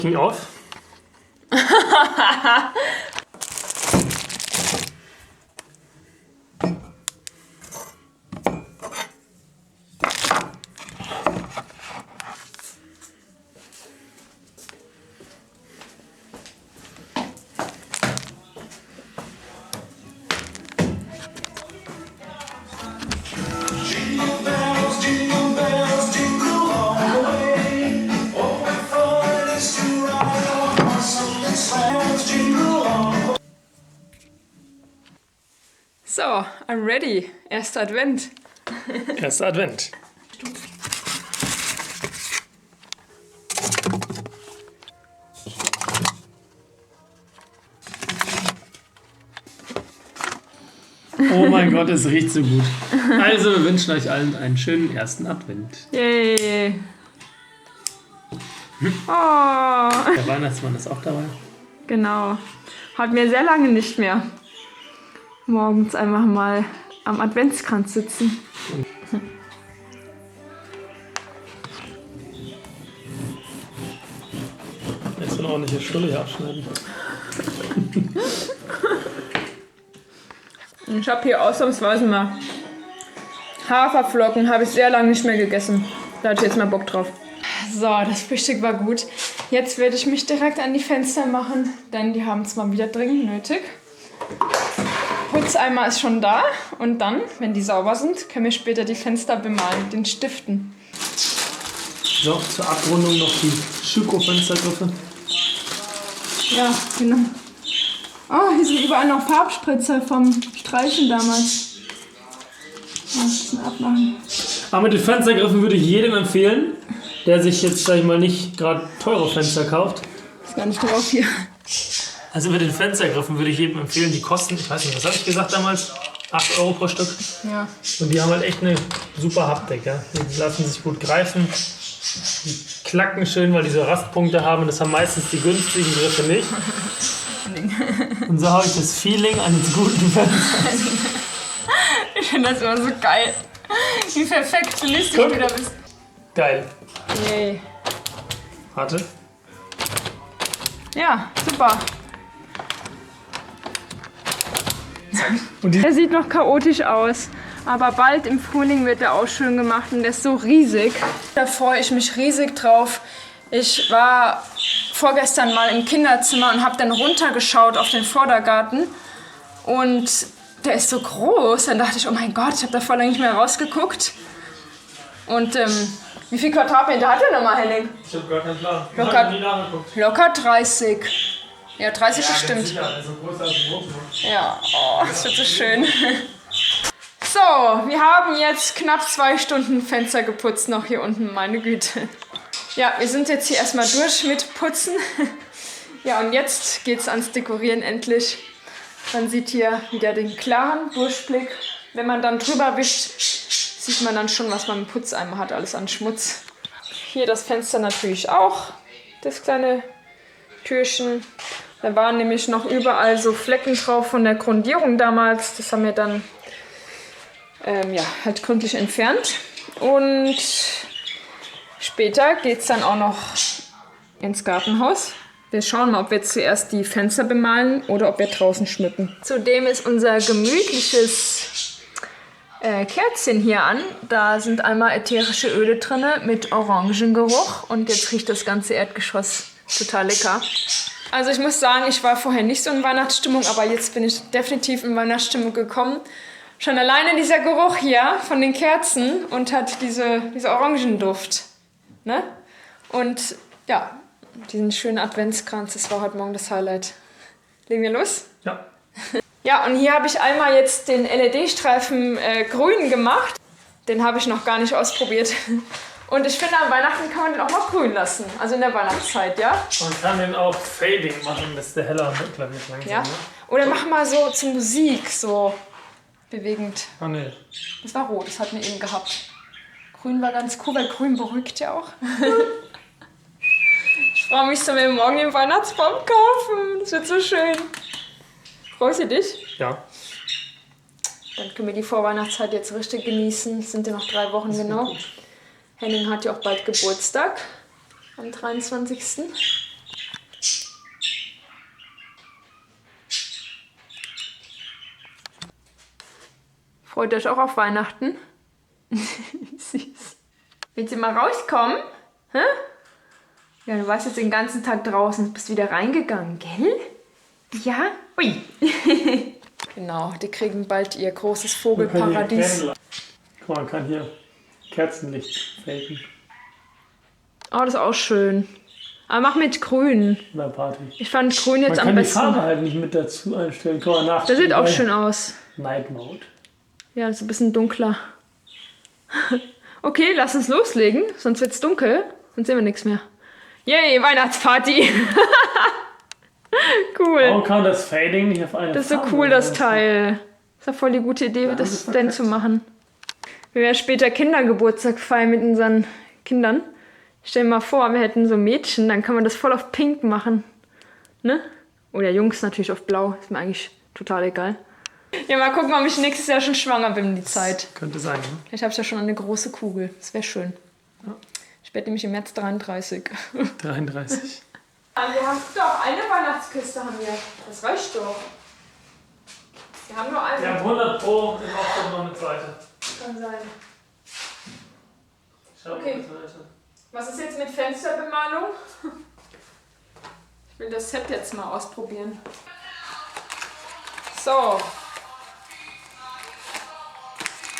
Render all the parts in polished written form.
Ging auf. So, I'm ready. Erster Advent. Erster Advent. Oh mein Gott, es riecht so gut. Also, wir wünschen euch allen einen schönen ersten Advent. Yay. Oh. Der Weihnachtsmann ist auch dabei. Genau. Hat mir sehr lange nicht mehr. Morgens einfach mal am Adventskranz sitzen. Jetzt eine ordentliche Stulle hier abschneiden. Ich habe hier ausnahmsweise mal Haferflocken, habe ich sehr lange nicht mehr gegessen. Da hatte ich jetzt mal Bock drauf. So, das Frühstück war gut. Jetzt werde ich mich direkt an die Fenster machen, denn die haben es mal wieder dringend nötig. Putzeimer ist schon da und dann, wenn die sauber sind, können wir später die Fenster bemalen mit den Stiften. So, zur Abrundung noch die Schüko-Fenstergriffe. Ja, genau. Oh, hier sind überall noch Farbspritzer vom Streichen damals. Ja, ein bisschen abmachen. Aber mit den Fenstergriffen würde ich jedem empfehlen, der sich jetzt, sag ich mal, nicht gerade teure Fenster kauft. Ist gar nicht drauf hier. Also mit den Fenstergriffen würde ich jedem empfehlen, die kosten, ich weiß nicht, was habe ich gesagt damals? 8 Euro pro Stück. Ja. Und die haben halt echt eine super Haptik. Ja? Die lassen sich gut greifen. Die klacken schön, weil die so Rastpunkte haben. Und das haben meistens die günstigen Griffe nicht. Und so habe ich das Feeling eines guten Fensters. Ich finde das immer so geil. Wie perfektionistisch du wieder bist. Geil. Yay. Warte. Ja, super. Und die Der sieht noch chaotisch aus, aber bald im Frühling wird er auch schön gemacht und der ist so riesig. Da freue ich mich riesig drauf. Ich war vorgestern mal im Kinderzimmer und habe dann runtergeschaut auf den Vordergarten und der ist so groß. Dann dachte ich, oh mein Gott, ich habe da voll lange nicht mehr rausgeguckt. Und wie viel Quadratmeter hat der nochmal, Henning? Ich habe gar keinen Plan. Ich Locker- habe nie nachgeguckt. Locker 30. Ja, 30 bestimmt. Sicher, also größer als ein Wohnzimmer. Ja, oh, das wird so schön. So, wir haben jetzt knapp 2 Stunden Fenster geputzt noch hier unten, meine Güte. Ja, wir sind jetzt hier erstmal durch mit Putzen. Ja, und jetzt geht's ans Dekorieren endlich. Man sieht hier wieder den klaren Durchblick. Wenn man dann drüber wischt, sieht man dann schon, was man im Putzeimer hat, alles an Schmutz. Hier das Fenster natürlich auch, das kleine Türchen. Da waren nämlich noch überall so Flecken drauf von der Grundierung damals. Das haben wir dann halt gründlich entfernt. Und später geht es dann auch noch ins Gartenhaus. Wir schauen mal, ob wir zuerst die Fenster bemalen oder ob wir draußen schmücken. Zudem ist unser gemütliches Kerzchen hier an. Da sind einmal ätherische Öle drin mit Orangengeruch. Und jetzt riecht das ganze Erdgeschoss total lecker. Also ich muss sagen, ich war vorher nicht so in Weihnachtsstimmung, aber jetzt bin ich definitiv in Weihnachtsstimmung gekommen. Schon alleine dieser Geruch hier von den Kerzen und hat diese Orangenduft. Ne? Und ja, diesen schönen Adventskranz, das war heute Morgen das Highlight. Legen wir los? Ja. Ja, und hier habe ich einmal jetzt den LED-Streifen grün gemacht. Den habe ich noch gar nicht ausprobiert. Und ich finde, an Weihnachten kann man den auch mal grün lassen. Also in der Weihnachtszeit, ja? Man kann den auch Fading machen, dass der heller und dunkler wird langsam. Ja. Ne? Oder mach mal so zur Musik, so bewegend. Oh ne. Das war rot, das hatten wir eben gehabt. Grün war ganz cool, weil grün beruhigt ja auch. Ich freue mich, dass wir morgen den Weihnachtsbaum kaufen. Das wird so schön. Freust du dich? Ja. Dann können wir die Vorweihnachtszeit jetzt richtig genießen. Es sind ja noch 3 Wochen genau. Henning hat ja auch bald Geburtstag. Am 23. Freut euch auch auf Weihnachten? Süß. Willst du mal rauskommen? Hä? Ja, du warst jetzt den ganzen Tag draußen, bist wieder reingegangen, gell? Ja? Ui. Genau, die kriegen bald ihr großes Vogelparadies. Guck mal, man kann hier Kerzenlicht faken. Oh, das ist auch schön. Aber mach mit grün. Bei Party. Ich fand grün jetzt Man am kann die besten. Farbe halt nicht mit dazu einstellen. Guck mal nach. Das sieht auch schön aus. Night Mode. Ja, das ist ein bisschen dunkler. Okay, lass uns loslegen, sonst wird's dunkel, sonst sehen wir nichts mehr. Yay, Weihnachtsparty! Cool. Warum kann das Fading nicht auf eine Das ist so Farbe cool, das setzen? Teil. Das ist ja voll die gute Idee, das denn zu machen. Wir werden später Kindergeburtstag feiern mit unseren Kindern. Stell dir mal vor, wir hätten so Mädchen, dann kann man das voll auf pink machen. Ne? Oder Jungs natürlich auf blau, ist mir eigentlich total egal. Ja, mal gucken, ob ich nächstes Jahr schon schwanger bin, die Zeit. Könnte sein, ne? Vielleicht habe ich ja schon eine große Kugel, das wäre schön. Ja. Ich werde nämlich im März 33. 33. Wir haben doch eine Weihnachtskiste haben wir. Das reicht doch. Wir haben nur eine. Wir haben 100 Pro im Aufbau noch eine zweite. Kann sein. Schau Okay. mal weiter. Was ist jetzt mit Fensterbemalung? Ich will das Set jetzt mal ausprobieren. So.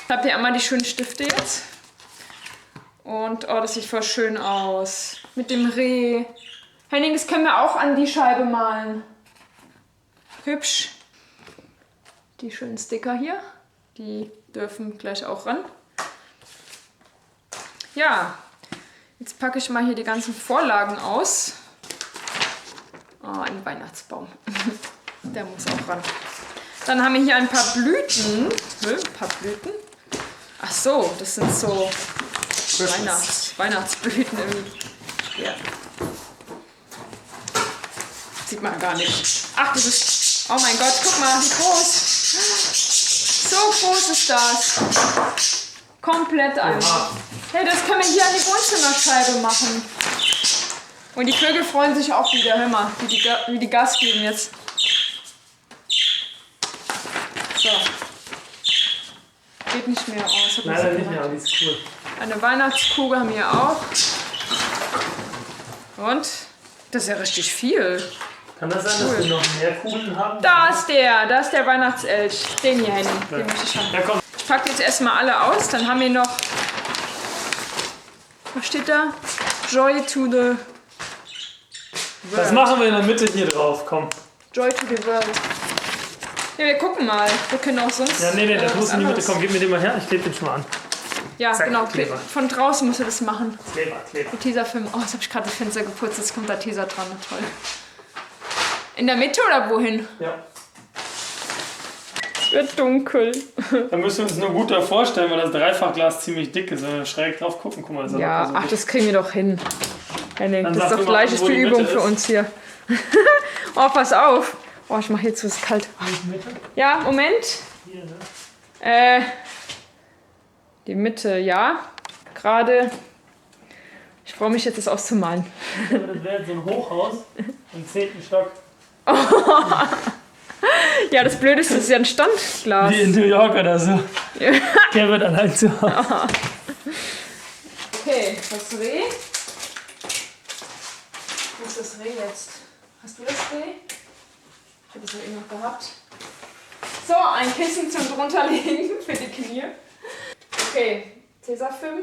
Habt ihr einmal die schönen Stifte jetzt? Und oh, das sieht voll schön aus. Mit dem Reh. Henning, das können wir auch an die Scheibe malen. Hübsch. Die schönen Sticker hier. Die dürfen gleich auch ran. Ja, jetzt packe ich mal hier die ganzen Vorlagen aus. Oh, ein Weihnachtsbaum. Der muss auch ran. Dann haben wir hier ein paar Blüten. Ein paar Blüten. Ach so, das sind so Weihnachtsblüten irgendwie. Ja. Sieht man gar nicht. Ach, das ist... Oh mein Gott, guck mal, wie groß. So groß ist das. Komplett einfach. Hey, das können wir hier an die Wohnzimmerscheibe machen. Und die Vögel freuen sich auch wieder. Hör mal, wie die Gas geben jetzt. So. Geht nicht mehr aus. Leider nicht mehr, aber die ist cool. Eine Weihnachtskugel haben wir auch. Und das ist ja richtig viel. Kann das sein, dass wir noch mehr Kugeln haben? Da ist der Weihnachtselch. Den hier, Henning. Den möchte ich haben. Ja, komm. Ich packe jetzt erstmal alle aus. Dann haben wir noch. Was steht da? Joy to the World. Das machen wir in der Mitte hier drauf, komm. Joy to the World. Ja, wir gucken mal. Wir können auch sonst. Ja, nee, das was muss in die Mitte anderes. kommen. Gib mir den mal her, ich klebe den schon mal an. Ja, Zack, genau. Kleber. Von draußen muss er das machen. Kleber. Der Tesafilm. Oh, jetzt habe ich gerade das Fenster geputzt. Jetzt kommt da Tesa dran. Toll. In der Mitte oder wohin? Ja. Es wird dunkel. Da müssen wir uns nur gut da vorstellen, weil das Dreifachglas ziemlich dick ist. Wenn wir schräg drauf gucken, guck mal. Das ist Ja, so ach, dick. das kriegen wir doch hin. Henning, Dann das ist sag doch du mal, gleich wo viel die Übung Mitte für ist. uns hier. Oh, pass auf. Oh, ich mache jetzt, es ist kalt. Mitte? Ja, Moment. Hier, ne? Die Mitte, ja. Gerade. Ich freue mich jetzt, das auszumalen. Aber das wäre jetzt so ein Hochhaus im 10. Stock. Ja, das Blödeste ist ja ein Standglas. Wie in New York oder so. Der wird allein zu Hause. Okay, das Reh. Wo ist das Reh jetzt? Hast du das Reh? Ich habe es ja eben noch gehabt. So, ein Kissen zum drunterlegen für die Knie. Okay, Tesafilm.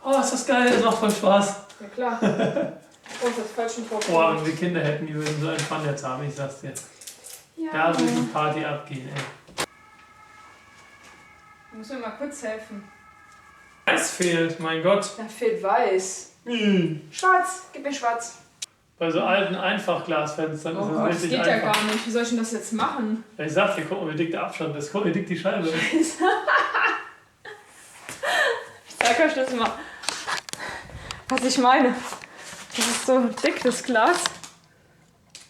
Oh, ist das geil, das macht voll Spaß. Ja klar. Oh, das ist falsch Boah, Vorbild. wenn wir Kinder hätten, die würden so einen Fun jetzt haben, ich sag's dir. Ja. Da würde die Party abgehen, ey. Du musst mir mal kurz helfen. Es fehlt, mein Gott. Da fehlt weiß. Schwarz, gib mir schwarz. Bei so alten Einfachglasfenstern Oh ist Gott, das das richtig geht ja einfach. gar nicht. Wie soll ich denn das jetzt machen? Ja, ich sag dir, guck mal, wie dick der Abstand ist. Guck mal, wie dick die Scheibe ist. Ich zeig euch das mal. Was ich meine. Das ist so dick, das Glas.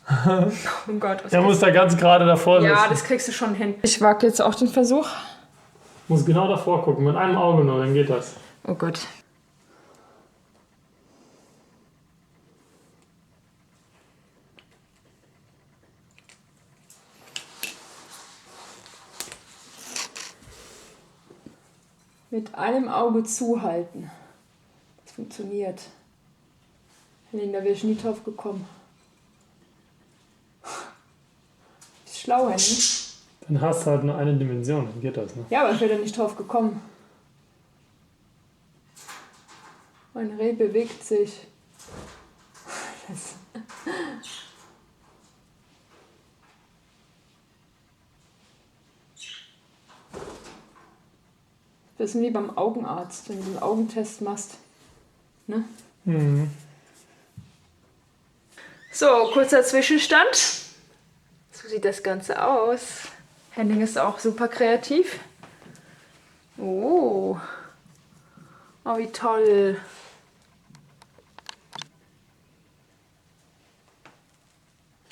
Oh Gott. Der muss da ganz gerade davor sitzen. Ja, das kriegst du schon hin. Ich wage jetzt auch den Versuch. Muss genau davor gucken, mit einem Auge nur, dann geht das. Oh Gott. Mit einem Auge zuhalten. Das funktioniert. Henning, da wäre ich nie drauf gekommen. Ist schlau, Henning. Dann hast du halt nur eine Dimension, dann geht das, ne? Ja, aber ich wäre da nicht drauf gekommen. Mein Reh bewegt sich. Das ist wie beim Augenarzt, wenn du einen Augentest machst. Ne? Mhm. So, kurzer Zwischenstand. So sieht das Ganze aus. Henning ist auch super kreativ. Oh, wie toll.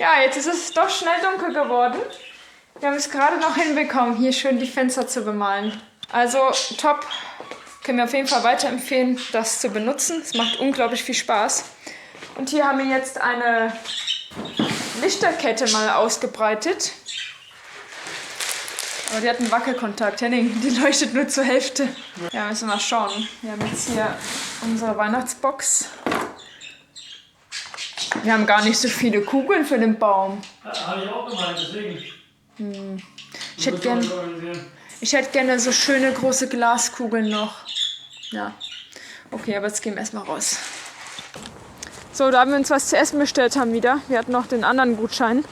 Ja, jetzt ist es doch schnell dunkel geworden. Wir haben es gerade noch hinbekommen, hier schön die Fenster zu bemalen. Also top. Können wir auf jeden Fall weiterempfehlen, das zu benutzen. Es macht unglaublich viel Spaß. Und hier haben wir jetzt eine Lichterkette mal ausgebreitet. Aber die hat einen Wackelkontakt. Henning, die leuchtet nur zur Hälfte. Ja, müssen wir mal schauen. Wir haben jetzt hier unsere Weihnachtsbox. Wir haben gar nicht so viele Kugeln für den Baum. Habe ich auch gemeint, deswegen. Ich hätte gerne so schöne große Glaskugeln noch. Ja. Okay, aber jetzt gehen wir erstmal raus. So, da haben wir uns was zu essen bestellt haben wieder. Wir hatten noch den anderen Gutschein.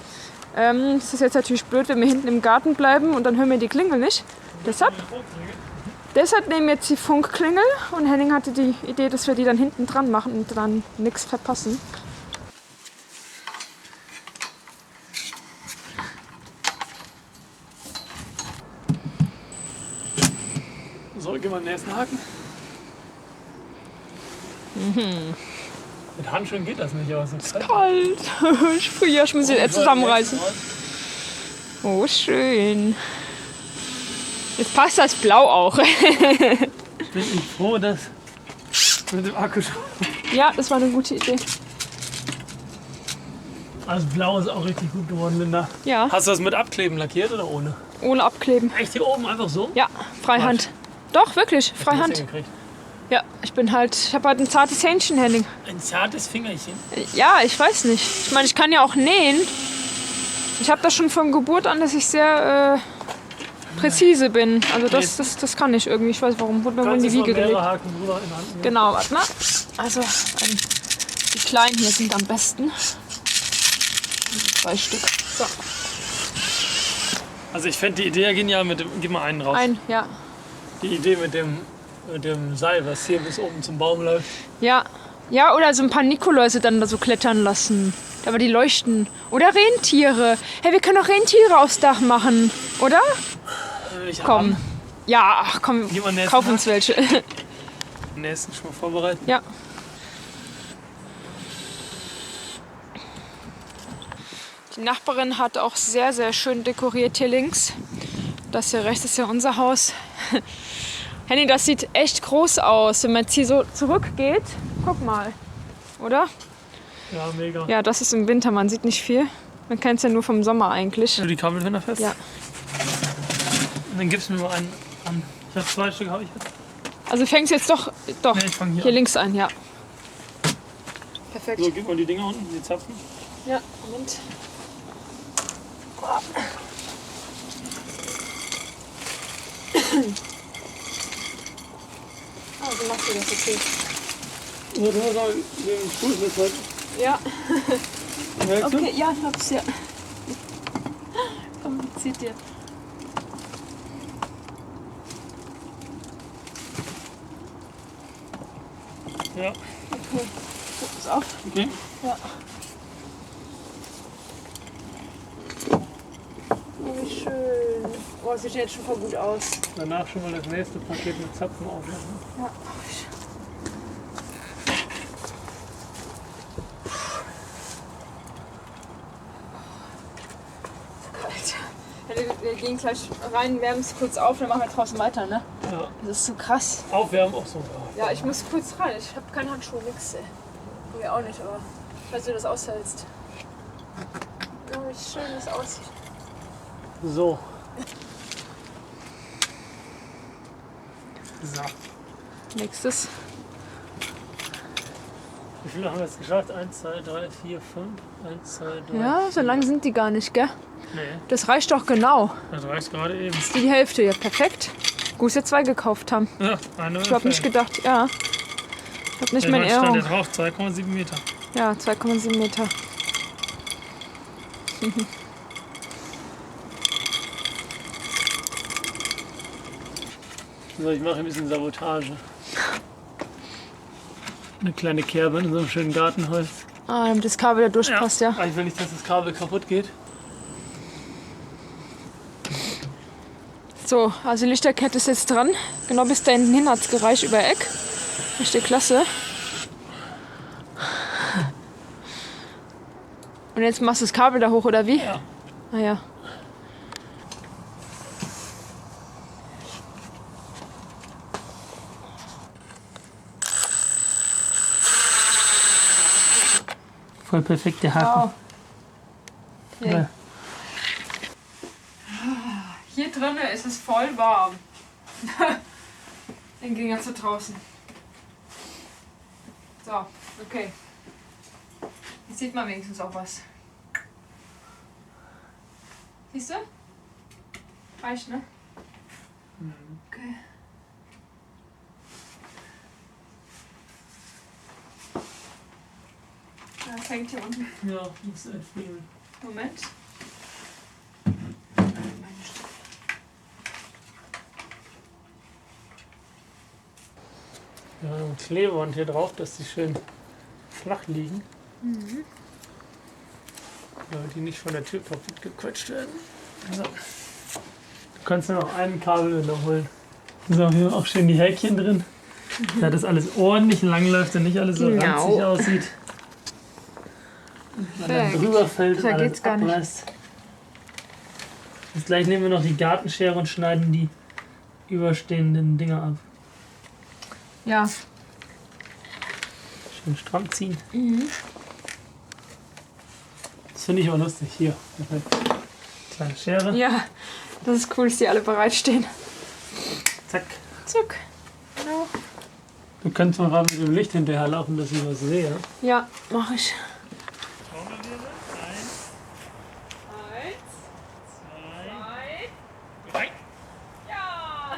Das ist jetzt natürlich blöd, wenn wir hinten im Garten bleiben und dann hören wir die Klingel nicht. Deshalb nehmen wir jetzt die Funkklingel und Henning hatte die Idee, dass wir die dann hinten dran machen und dann nichts verpassen. So, gehen wir den nächsten Haken. Mit Handschuhen geht das nicht, aber so Kalt. Ich friere, ich muss jetzt zusammenreißen. Oh, schön. Jetzt passt das Blau auch. Bin ich froh, dass mit dem Akku schon. Ja, das war eine gute Idee. Also Blau ist auch richtig gut geworden, Linda. Ja, Hast du das mit Abkleben lackiert oder ohne? ohne Abkleben. Echt hier oben einfach so? Ja, Freihand. Doch, wirklich, Hast du Freihand. das hingekriegt? Ja, ich habe halt ein zartes Händchen, Henning. Ein zartes Fingerchen. Ja, ich weiß nicht. Ich meine, ich kann ja auch nähen. Ich habe das schon von Geburt an, dass ich sehr präzise bin. Also das kann ich irgendwie. Ich weiß warum. Wurde mir wohl in die Wiege gelegt. Haken drüber in Hand nehmen. Genau, warte mal. Also, die kleinen hier sind am besten. 2 Stück. So, Also ich fände die Idee ja genial mit dem. Gib mal einen raus. ja. Die Idee mit dem Seil, was hier bis oben zum Baum läuft. Ja. Ja, oder so ein paar Nikoläuse dann da so klettern lassen. Aber die leuchten. Oder Rentiere. Hey, wir können auch Rentiere aufs Dach machen, oder? Ich Komm. Ja, ach komm, Gib mal den nächsten kauf uns welche. Den nächsten schon mal vorbereiten. Ja. Die Nachbarin hat auch sehr, sehr schön dekoriert hier links. Das hier rechts ist ja unser Haus. Henning, das sieht echt groß aus, wenn man jetzt hier so zurückgeht. Guck mal, oder? Ja, mega. Ja, das ist im Winter, man sieht nicht viel. Man kennt es ja nur vom Sommer eigentlich. Du die Kabelbinder fest? Ja. Und dann gibst du mir mal einen an. Ich habe 2 Stück, habe ich jetzt. Also fängst jetzt doch Nee, ich fange hier hier an. links an, ja. Perfekt. So, gib mal die Dinger unten, die Zapfen. Ja, Moment. Ah, so machst du das, okay. So, du hast auch den Stuhl festhalten. Ja, Merkst okay, ja, ich hab's ja. Kompliziert dir. du? Ja. Okay, guck das auf. Okay. Ja. Oh, wie schön. Oh, das sieht jetzt schon voll gut aus. Danach schon mal das nächste Paket mit Zapfen aufmachen. Ja. Wir gehen gleich rein, wärmen es kurz auf, dann machen wir draußen weiter, ne? Ja. Das ist so krass. Aufwärmen auch so. Ja, ich muss kurz rein. Ich habe keine Handschuhe, nix. Du ja auch nicht, aber falls du das aushältst. Oh, wie schön das aussieht. So. So. Nächstes. Wie viele haben wir jetzt geschafft? 1, 2, 3, 4, 5. 1, 2, 3. Ja, so lang sind die gar nicht, gell? Nee, Das reicht doch genau. das reicht gerade eben. Die Hälfte, ja, perfekt. Gut, dass wir 2 gekauft haben. Ja, eine Ich habe nicht gedacht, ja. Ich habe nicht mehr in stand Erinnerung. ja drauf, 2,7 Meter. Ja, 2,7 Meter. So, ich mache ein bisschen Sabotage. Eine kleine Kerbe in so einem schönen Gartenholz. Ah, damit das Kabel da durchpasst, ja. Ich will nicht, dass das Kabel kaputt geht. So, also die Lichterkette ist jetzt dran. Genau bis da hinten hin hat es gereicht über Eck. Richtig klasse. Und jetzt machst du das Kabel da hoch, oder wie? Ja. Ah ja. Voll perfekt, der Haken. Wow. Ja. Hier drinnen ist es voll warm. Dann ging er zu draußen. So, okay. Jetzt sieht man wenigstens auch was. Siehst du? Reicht, ne? Okay. Ja, es hängt hier unten. Ja, muss einfrieren. Moment. Ja, ein Klebeband hier drauf, dass die schön flach liegen. Damit die nicht von der Tür kaputt gequetscht werden. So. Du kannst nur noch einen Kabel wiederholen. So, hier auch schön die Häkchen drin. Da das alles ordentlich lang läuft und nicht alles so Genau. ranzig aussieht. Wenn dann drüber fällt und Da alles geht's gar nicht. abreißt. Jetzt gleich nehmen wir noch die Gartenschere und schneiden die überstehenden Dinger ab. Ja. Schön stramm ziehen. Das finde ich auch lustig. Hier. Perfekt. Kleine Schere. Ja, das ist cool, dass die alle bereitstehen. Zack. Zuck. Genau. Du kannst mal gerade mit dem Licht hinterher laufen, dass ich was sehe. Ja, mach ich. Eins, 1, 2, 3. Ja!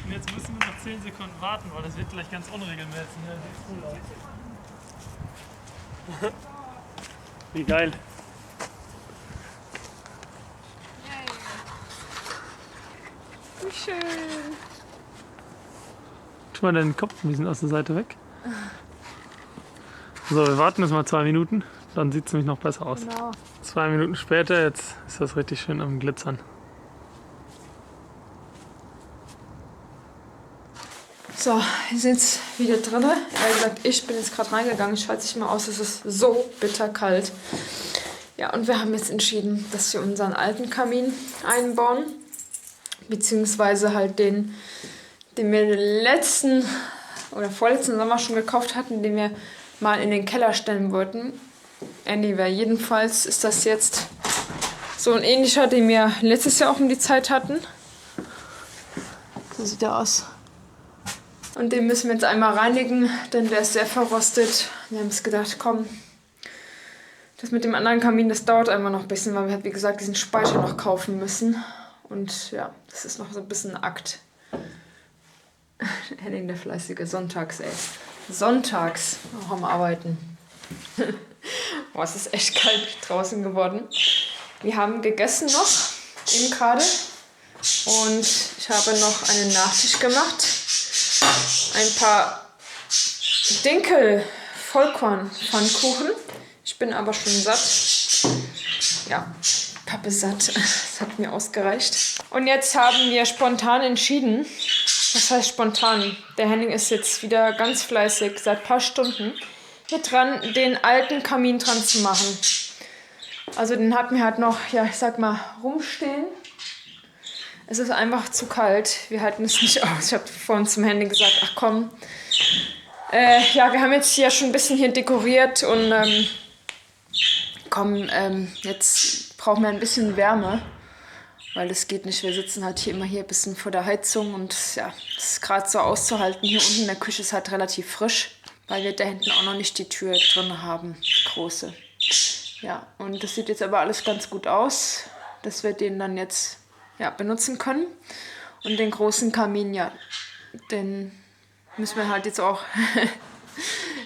Und jetzt müssen wir noch 10 Sekunden warten, weil das wird gleich ganz unregelmäßig. Ja, sieht cool aus. Wie geil. Wie schön. Tu mal deinen Kopf ein bisschen aus der Seite weg. So, wir warten jetzt mal 2 Minuten, dann sieht es nämlich noch besser aus. Genau. 2 Minuten später, jetzt ist das richtig schön am Glitzern. So, wir sind jetzt wieder drin. Ehrlich gesagt, ich bin jetzt gerade reingegangen. Ich schalte sich mal aus, es ist so bitterkalt. Ja, und wir haben jetzt entschieden, dass wir unseren alten Kamin einbauen. Beziehungsweise halt den wir letzten oder vorletzten Sommer schon gekauft hatten, den wir mal in den Keller stellen wollten. Anyway, jedenfalls ist das jetzt so ein ähnlicher, den wir letztes Jahr auch um die Zeit hatten. So sieht er aus. Und den müssen wir jetzt einmal reinigen, denn der ist sehr verrostet. Wir haben uns gedacht, komm, das mit dem anderen Kamin, das dauert einfach noch ein bisschen, weil wir halt, wie gesagt, diesen Speicher noch kaufen müssen. Und ja, das ist noch so ein bisschen ein Akt. Henning, der fleißige Sonntags, ey. Sonntags auch am Arbeiten. Boah, es ist echt kalt draußen geworden. Wir haben gegessen noch, eben gerade. Und ich habe noch einen Nachtisch gemacht. Ein paar Dinkel-Vollkorn-Pfannkuchen. Ich bin aber schon satt. Ja, Pappe satt. Das hat mir ausgereicht. Und jetzt haben wir spontan entschieden, was heißt spontan? Der Henning ist jetzt wieder ganz fleißig, seit ein paar Stunden, hier dran, den alten Kamin dran zu machen. Also den hatten wir halt noch, ja, ich sag mal, rumstehen. Es ist einfach zu kalt. Wir halten es nicht aus. Ich habe vorhin zum Henning gesagt, ach komm. Ja, wir haben jetzt hier schon ein bisschen hier dekoriert und komm, jetzt brauchen wir ein bisschen Wärme. weil es geht nicht. Wir sitzen halt hier immer hier ein bisschen vor der Heizung und ja, das ist gerade so auszuhalten. Hier unten in der Küche ist halt relativ frisch, weil wir da hinten auch noch nicht die Tür drin haben, die große. Ja, und das sieht jetzt aber alles ganz gut aus, dass wir den dann jetzt ja, benutzen können. Und den großen Kamin, ja, den müssen wir halt jetzt auch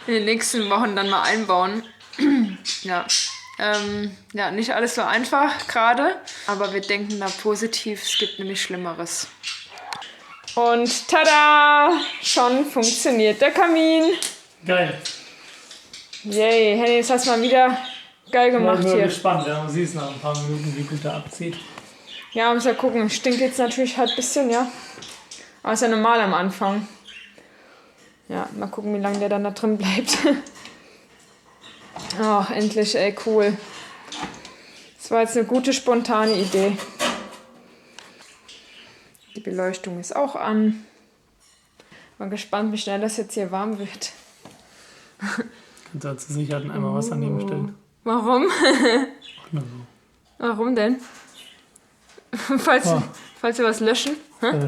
in den nächsten Wochen dann mal einbauen. Ja. Ja, nicht alles so einfach gerade, aber wir denken da positiv, es gibt nämlich Schlimmeres. Und tada! Schon funktioniert der Kamin. Geil. Yay, Henny, das hast du mal wieder geil gemacht Ich bin hier. gespannt, ja, man sieht es nach ein paar Minuten, wie gut der abzieht. Ja, muss ja gucken, stinkt jetzt natürlich halt ein bisschen, ja. Aber ist ja normal am Anfang. Ja, mal gucken, wie lange der dann da drin bleibt. Ach, endlich, ey, cool. Das war jetzt eine gute, spontane Idee. Die Beleuchtung ist auch an. Mal gespannt, wie schnell das jetzt hier warm wird. Kannst du zur Sicherheit einmal Wasser nebenstellen. Warum? Na so. Warum denn? Falls wir was löschen.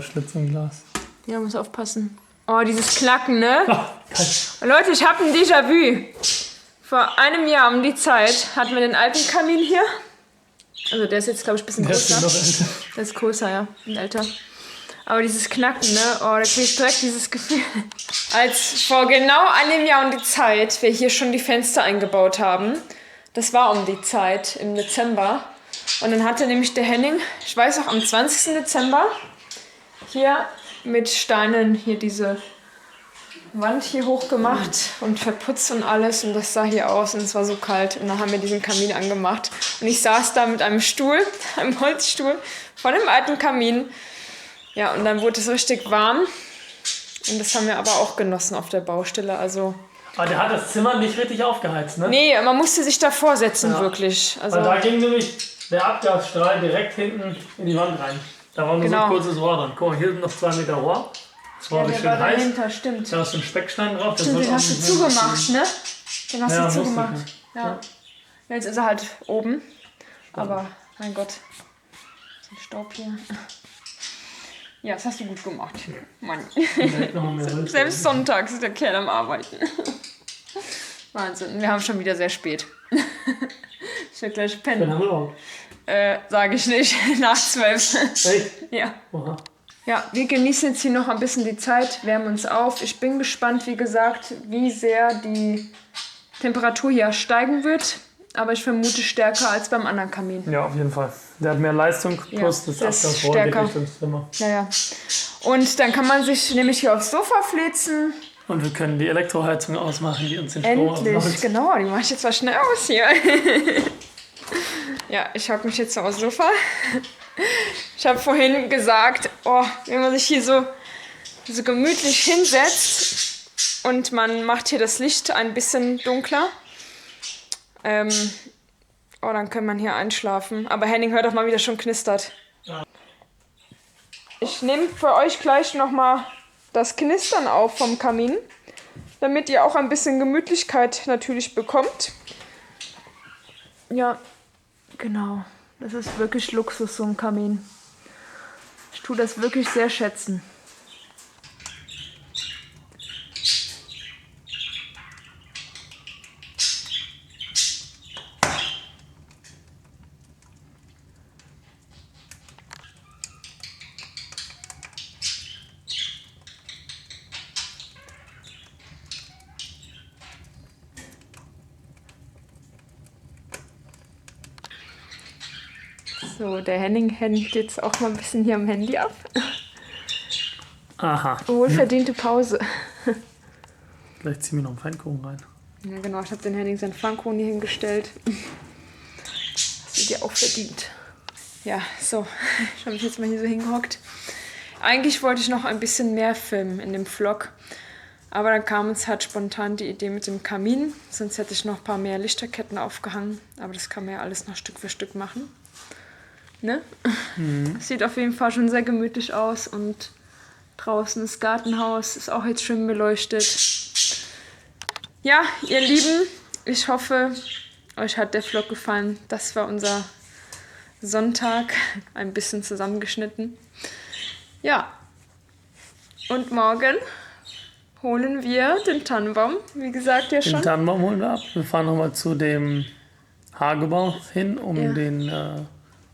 Schlitz im Glas. Ja, muss aufpassen. Oh, dieses Knacken, ne? Kalt. Leute, ich habe ein Déjà-vu. Vor einem Jahr um die Zeit hatten wir den alten Kamin hier. Also der ist jetzt, glaube ich, ein bisschen Der ist größer. noch älter. Der ist größer, ja. Und älter. Aber dieses Knacken, ne? Oh, da krieg ich direkt dieses Gefühl. Als vor genau einem Jahr um die Zeit wir hier schon die Fenster eingebaut haben. Das war um die Zeit, im Dezember. Und dann hatte nämlich der Henning, ich weiß auch, am 20. Dezember hier mit Steinen hier diese Wand hier hochgemacht und verputzt und alles. Und das sah hier aus und es war so kalt. Und dann haben wir diesen Kamin angemacht. Und ich saß da mit einem Stuhl, einem Holzstuhl, vor dem alten Kamin. Ja, und dann wurde es richtig warm. Und das haben wir aber auch genossen auf der Baustelle. Also Aber der hat das Zimmer nicht richtig aufgeheizt, ne? nee, man musste sich davor setzen, Ja. wirklich. Also, Weil da ging nämlich der Abgasstrahl direkt hinten in die Wand rein. Da war nur Genau. so ein kurzes Rohr dran. Guck mal, hier sind noch 2 Meter Rohr. Das Rohr ja, ist der schön war heiß. dahinter, stimmt. Da hast du einen Speckstein drauf. Das Stimmt, wird den auch hast du nicht mehr zugemacht, ne? Den hast Ja, du musste zugemacht. ich, Ja. Jetzt ist er halt oben. Aber, mein Gott. So ein Staub hier. Ja, das hast du gut gemacht. Mann. Direkt noch mal mehr Holz. Selbst sonntags ist der Kerl am Arbeiten. Wahnsinn. Wir haben schon wieder sehr spät. Ich werde gleich Dann pennen. haben wir auch. Sage ich nicht. Nach 12. Echt? Ja. Oha. Ja, wir genießen jetzt hier noch ein bisschen die Zeit, wärmen uns auf. Ich bin gespannt, wie gesagt, wie sehr die Temperatur hier steigen wird. Aber ich vermute stärker als beim anderen Kamin. Ja, auf jeden Fall. Der hat mehr Leistung plus das das ist Abgasrohr stärker. geht ins Zimmer. Ja, ja. Und dann kann man sich nämlich hier aufs Sofa flitzen. Und wir können die Elektroheizung ausmachen, die uns den Strom Endlich, ausmacht. genau. Die mache ich jetzt mal schnell aus hier. Ja, ich hocke mich jetzt so aufs Sofa. Ich habe vorhin gesagt, oh, wenn man sich hier so gemütlich hinsetzt und man macht hier das Licht ein bisschen dunkler, oh, dann kann man hier einschlafen. Aber Henning hört doch mal, wie das schon knistert. Ja. Ich nehme für euch gleich nochmal das Knistern auf vom Kamin, damit ihr auch ein bisschen Gemütlichkeit natürlich bekommt. Ja, genau. Das ist wirklich Luxus, so ein Kamin. Ich tue das wirklich sehr schätzen. So, der Henning hängt jetzt auch mal ein bisschen hier am Handy ab. Aha. Wohlverdiente Pause. Gleich ziehen wir noch einen Pfannkuchen rein. Ja, genau, ich habe den Henning seinen Pfannkuchen hier hingestellt. Das wird ja auch verdient. Ja, so, ich habe mich jetzt mal hier so hingehockt. Eigentlich wollte ich noch ein bisschen mehr filmen in dem Vlog. Aber dann kam uns halt spontan die Idee mit dem Kamin. Sonst hätte ich noch ein paar mehr Lichterketten aufgehangen. Aber das kann man ja alles noch Stück für Stück machen. Ne? Sieht auf jeden Fall schon sehr gemütlich aus. Und draußen das Gartenhaus ist auch jetzt schön beleuchtet. Ja, ihr Lieben, ich hoffe, euch hat der Vlog gefallen. Das war unser Sonntag ein bisschen zusammengeschnitten. Ja, und morgen holen wir den Tannenbaum, wie gesagt ja schon. Den Tannenbaum holen wir ab. Wir fahren nochmal zu dem Hagebau hin, um den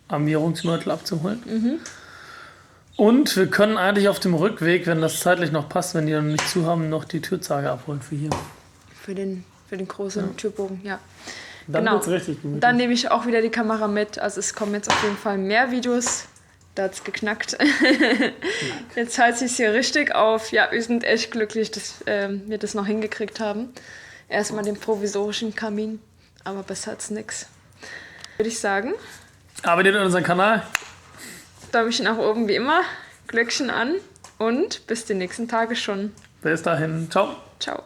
Armierungsmörtel abzuholen. Und wir können eigentlich auf dem Rückweg, wenn das zeitlich noch passt, wenn die noch nicht zu haben, noch die Türzage abholen für hier. Für den großen Türbogen, ja. Dann wird's richtig gut. Dann nehme ich auch wieder die Kamera mit. Also es kommen jetzt auf jeden Fall mehr Videos. Da hat's geknackt. Jetzt heizt sich hier richtig auf. Ja, wir sind echt glücklich, dass wir das noch hingekriegt haben. Erstmal den provisorischen Kamin, aber besser als nix. Würde ich sagen. Abonniert unseren Kanal. Däumchen nach oben wie immer, Glöckchen an und bis die nächsten Tage schon. Bis dahin. Ciao. Ciao.